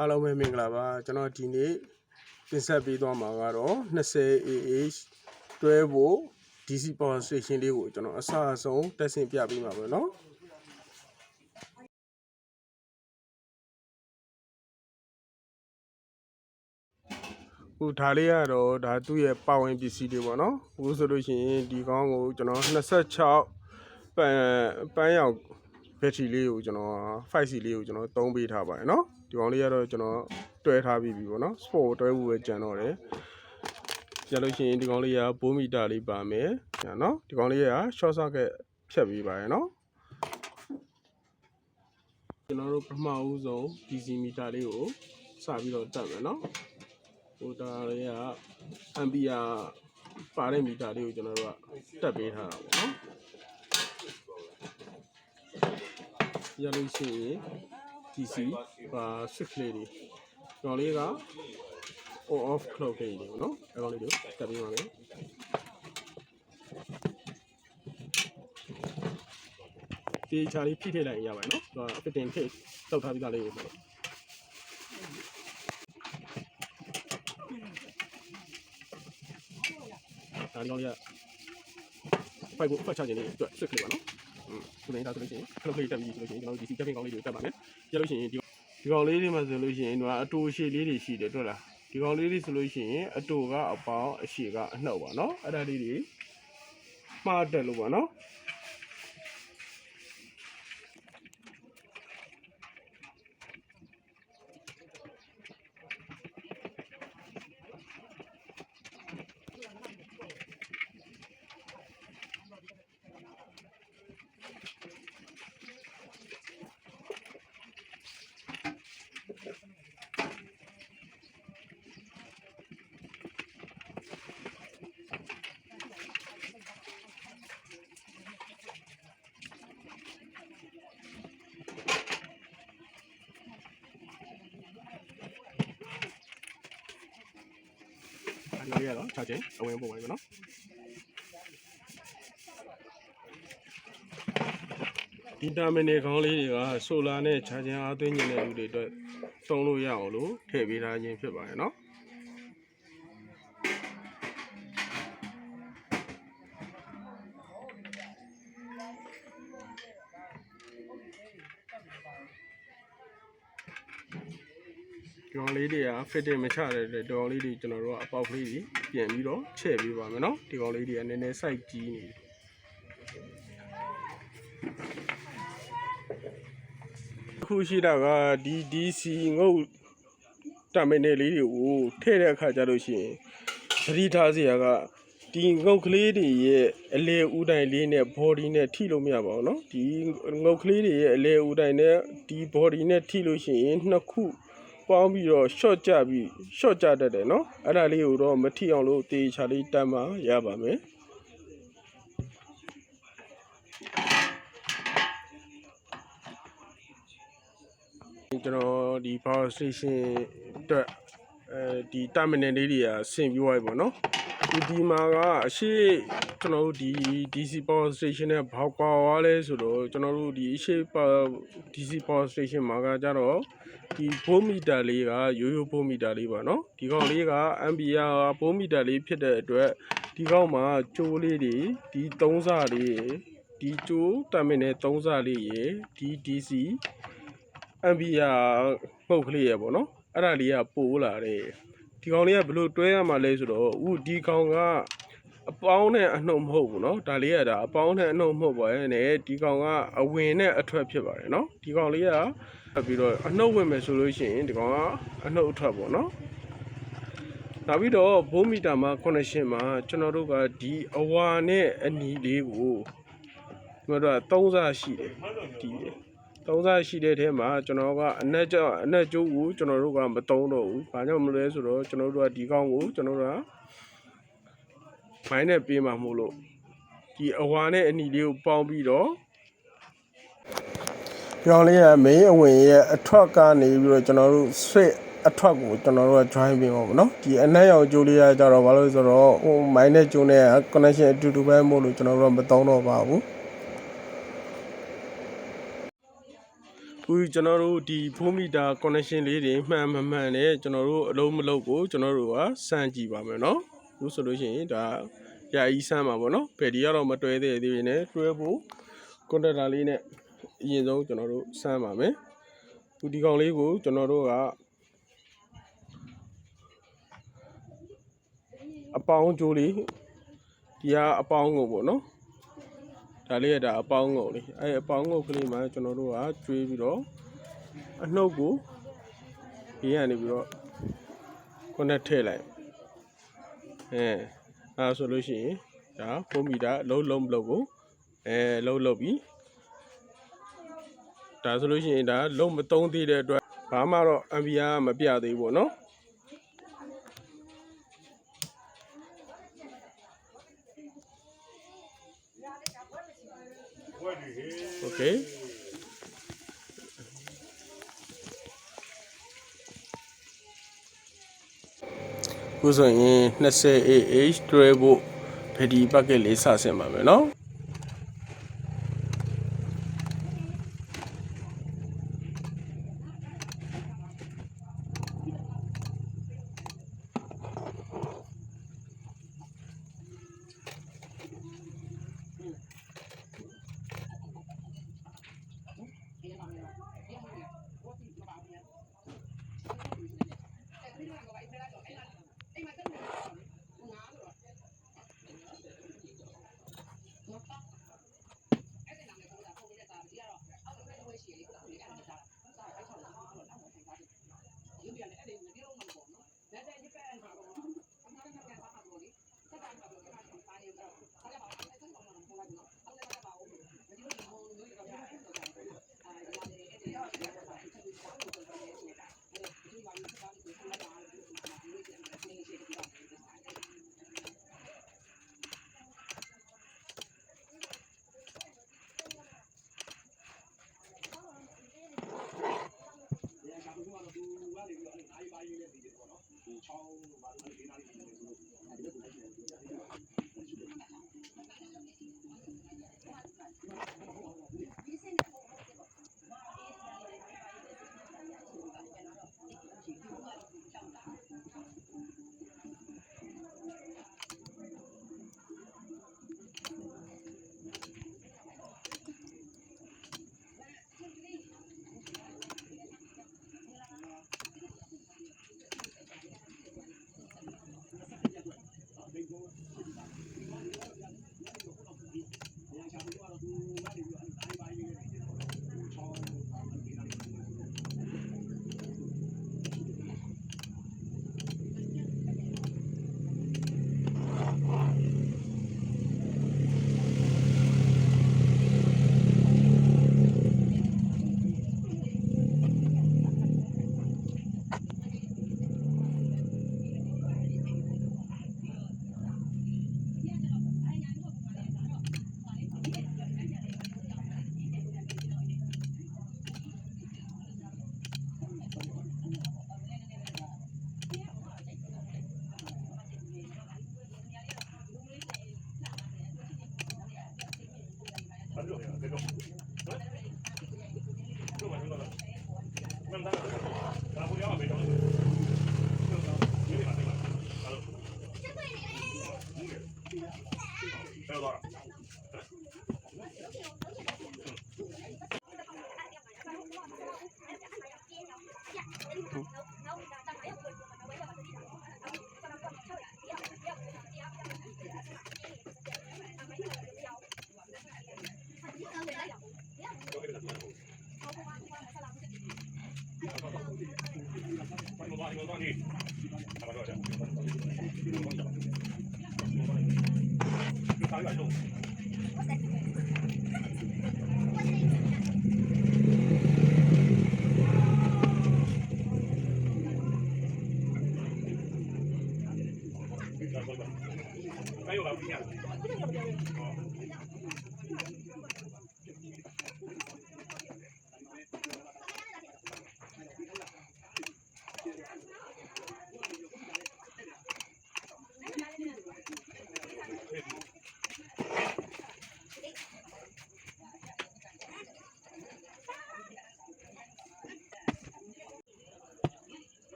အားလုံးပဲမင်္ဂလာပါကျွန်တော်ဒီနေ့တင်ဆက်ပေးသွားမှာကတော့ 20AH တွဲဖို့ DC Power Station လေးကိုကျွန်တော်အစအဆုံးတက်ဆင်ပြပေးမှာပဲเนาะဟိုဒါလေးကတော့ဒါသူ့ရဲ့ပါဝင်ပစ္စည်းတွေပေါ့နော်ဟိုဆိုလို့ရှိရင်ဒီကောင်းကိုကျွန်တော်26ပန်းရောက်ဘက်ထရီလေးကိုကျွန်တော် 5C လေးကိုကျွန်တော်သုံးပေးထားပါတယ်เนาะဒီကောင်လေးကတော့ကျွန်တော်တွဲထားပြီးပြီပေါ့နော် sport တွဲဖို့ပဲကြံတော့တယ်ကြလို့ရှိရင်ဒီကောင်လေးကဘိုးမီတာလေးပါမယ်เนาะဒီကောင်လေးက short circuit ဖြတ်ပေးပါရယ်เนาะကျွန်တော်တို့ပထမဦးဆုံး DC မီတာလေးကိုစပြီးတော့တက်မယ်เนาะဟိုဒါလေးက ampere ပါတဲ့မီတာလေးကိုကျွန်တော်တို့ကတက်ပေးထားတာပေါ့နော်ရလို့ရှိရင် DC ပါ switch လေးတွေကျွန်တော်လေးက on off clock လေးတွေပေါ့နော်အဲကောင်လေးတွေတက်ပေးပါမယ်ဒီချာလေးဖိထည့်လိုက်ရပါတယ်နော်သူက fitting ထိတောက်ထားပြီးသားလေးတွေပေါ့ဒါကြောင့်ရဖိုက်ကိုဖတ်ချခြင်းလေးအတွက် switch လေးပါနော်ဒီနေ့ဒါဆိုလို့ရှိရင် clock လေးတက်ပြီးဆိုလို့ရှိရင်ကျွန်တော်တို့ DC ကပ်ပင်ကောင်းလေးတွေတက်ပါမယ်ရလို့ရှိရင်ဒီကောင်လေးတွေမှာဆိုလို့ရှိရင်သူကအတူရှည်လေးတွေရှိတယ်တွေ့လားဒီကောင်လေးတွေဆိုလို့ရှိရင်အတူကအပေါင်းအရှည်ကအနှုတ်ပါနော်အဲ့ဒါလေးတွေမှားတက်လို့ပါနော်ဒီရတော့ချခြင်းအဝင်ပုံပါပဲเนาะဒီတာမင်နယ်ခေါင်းလေးတွေကဆိုလာနဲ့ချခြင်းအားသွင်းနေတဲ့လူတွေအတွက်သုံးလို့ရအောင်လို့ထည့်ပေးထားခြင်းဖြစ်ပါတယ်เนาะဒီကောင်လေးတွေက fitting မချတဲ့ဒီကောင်လေးတွေကျွန်တော်တို့ကအပေါက်ကလေးတွေပြန်ပြီးတော့ချဲ့ပေးပါမယ်เนาะဒီကောင်လေးတွေကနည်းနည်း size ကြီးနေတယ်ခုရှိတာကဒီ DC ငုတ်တာမင်နယ်လေးတွေကိုထည့်တဲ့အခါကျလို့ရှိရင်သတိထားစရာကဒီငုတ်ကလေးတွေရဲ့အလဲဥတိုင်လေးနဲ့ body နဲ့ထိလို့မရပါဘူးเนาะဒီငုတ်ကလေးတွေရဲ့အလဲဥတိုင်နဲ့ဒီ body နဲ့ထိလို့ရှိရင်နှစ်ခုပေါင်းပြီးတော့ short ကြတတ်တယ်เนาะအဲ့ဒါလေးကိုတော့မထိအောင်လို့တေချာလေးတတ်မှရပါမယ်ကျွန်တော်ဒီ power station အတွက်ဒီ terminal လေးတွေကဆင်ပြီးသွားပြီပေါ့နော်ဒီမှာကအရှိကျွန်တော်တို့ဒီ DC power station နဲ့ဘောက်ကွာသွားလဲဆိုတော့ကျွန်တော်တို့ဒီအရှိ DC power station မှာကကြတော့ဒီဘိုးမီတာလေးကရိုးရိုးဘိုးမီတာလေးပါနော်ဒီကောင်လေးက ampere ဘိုးမီတာလေးဖြစ်တဲ့အတွက်ဒီကောင်မှာကျိုးလေးတွေဒီ3စလေးဒီကျိုး terminal 3စလေးရယ်ဒီ DC ampere ပုတ်ကလေးရယ်ပေါ့နော်အဲ့ဒါလေးကပိုးလာတယ်ဒီကောင်လေးကဘလို့တွဲရမှာလဲဆိုတော့ဒီကောင်ကအပေါင်းနဲ့အနှုတ်မဟုတ်ဘူးเนาะဒါလေးကဒါအပေါင်းနဲ့အနှုတ်မဟုတ်ပါရဲ့နဲ့ဒီကောင်ကအဝင်နဲ့အထွက်ဖြစ်ပါတယ်เนาะဒီကောင်လေးကပြီးတော့အနှုတ်ဝင်မယ်ဆိုလို့ရှိရင်ဒီကောင်ကအနှုတ်အထွက်ပေါ့เนาะနောက်ပြီးတော့ဘိုးမီတာမှာ connection မှာကျွန်တော်တို့ကဒီအဝါနဲ့အနီလေးကိုကျွန်တော်တို့က3စရှိတယ်ဒီ3စရှိတဲ့ထဲမှာကျွန်တော်ကအနက်ကျိုးကိုကျွန်တော်တို့ကမသုံးတော့ဘူး။ဘာကြောင့်မလဲဆိုတော့ကျွန်တော်တို့ကဒီကောင်းကိုကျွန်တော်တို့ကမိုင်းနဲ့ပေးမှာမို့လို့ဒီအဝါနဲ့အနီလေးကိုပေါင်းပြီးတော့ပြောင်းလေးကမင်းအဝင်ရဲ့အထွက်ကနေပြီးတော့ကျွန်တော်တို့ switch အထွက်ကိုကျွန်တော်တို့က join ပေးမှာပေါ့နော်။ဒီအနက်ရောင်ကျိုးလေးကကြတော့ဘာလို့ဆိုတော့ဟိုမိုင်းနဲ့ကျိုးနဲ့ connection အတူတူပဲမို့လို့ကျွန်တော်တို့ကမသုံးတော့ပါဘူး။ ခုကျွန်တော်တို့ဒီ4မီတာ connection လေးတွေမှန်မှန်နဲ့ကျွန်တော်တို့အလုံးမလုံးကိုကျွန်တော်တို့ကစမ်းကြည့်ပါမယ်နော်အခုဆိုလို့ရှိရင်ဒါရာကြီးစမ်းပါပေါ့နော်ဘယ်ဒီကတော့မတွဲသေးသေးနဲ့တွဲဖို့ contactor လေးနဲ့အရင်ဆုံးကျွန်တော်တို့စမ်းပါမယ်ခုဒီကောင်လေးကိုကျွန်တော်တို့ကအပေါင်းကြိုးလေးဒီကအပေါင်းကိုပေါ့နော်ဒါလေးကဒါအပေါင်းငုံလေးအဲအပေါင်းငုံကလေးမှာကျွန်တော်တို့ကကျွေးပြီးတော့အနှုတ်ကိုဒီကနေပြီးတော့ connect ထည့်လိုက်အဲဆိုလို့ရှိရင်ဒါ4မီတာလုံးမလုံးကိုလုံးပြီးဒါဆိုလို့ရှိရင်ဒါလုံးမသုံးသေးတဲ့အတွက်ဘာမှတော့ ampere မပြသေးဘူးပေါ့နော်โอเคခုဆိုရင်20ah တွဲဖို့ဘယ်ဒီပက်ကက်လေးစဆင်ပါမယ်เนาะ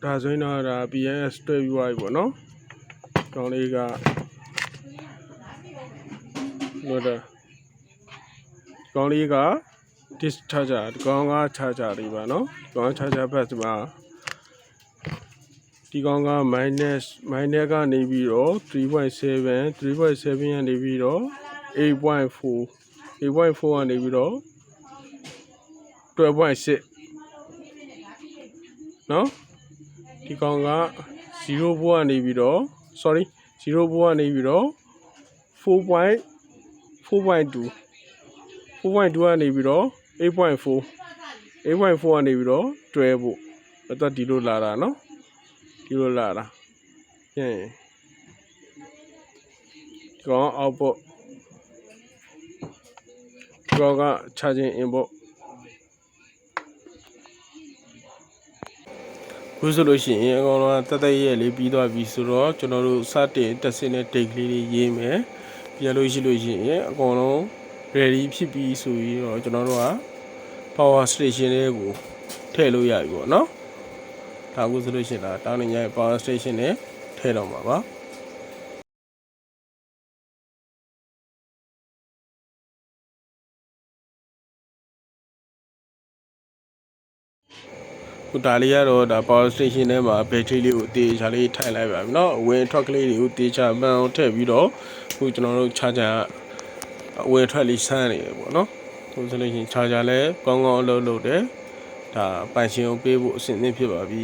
ဒါဆိုရင်တော့ဒါ BNS တွဲပြီးသွားပြီပေါ့နော်ကောင်းလေးကလို့တော့ကောင်းလေးက disk charger ဒီကောင်က charger လေးပါနော်ဒီကောင် charger ဘတ်ဒီမှာဒီကောင်က minus ကနေပြီးတော့ 3.7 ကနေပြီးတော့ 8.4 ကနေပြီးတော့ 12.6 နော်ဒီကောင်က0 volt ကနေပြီးတော့ 0 volt ကနေပြီးတော့ 4.2 ကနေပြီးတော့ 8.4 ကနေပြီးတော့ 12 volt တော့ဒီလိုလာတာနော်ဒီလိုလာတာပြန်ဒီကောင် output ဒီကောင်က charging input ခုဆိုလို့ရှိရင်အကောင်လုံးတသက်ရဲ့လေးပြီးသွားပြီဆိုတော့ကျွန်တော်တို့စတင်တက်ဆင်းတဲ့ date ကလေးတွေရေးမယ်ပြန်လို့ရှိရင်အကောင်လုံး ready ဖြစ်ပြီဆိုပြီးတော့ကျွန်တော်တို့က power station လေးကိုထည့်လို့ရပြီပေါ့နော်ဒါခုဆိုလို့ရှိရင်ဒါတောင်းနေရ power station နဲ့ထည့်တော့မှာပါခုဒါလေးကတော့ဒါ power station ထဲမှာ battery လေးကိုတေချာလေးထိုင်လိုက်ပါပြီเนาะအဝင်ထွက်ကလေးတွေကိုတေချာမှန်အောင်ထည့်ပြီးတော့ခုကျွန်တော်တို့ charger အဝင်ထွက်လေးစမ်းနေတယ်ပေါ့เนาะခုဆိုလို့ရှိရင် charger လည်းကောင်းကောင်းအလုပ်လုပ်တယ်ဒါပိုင်ရှင်ကိုပေးဖို့အဆင်သင့်ဖြစ်ပါပြီ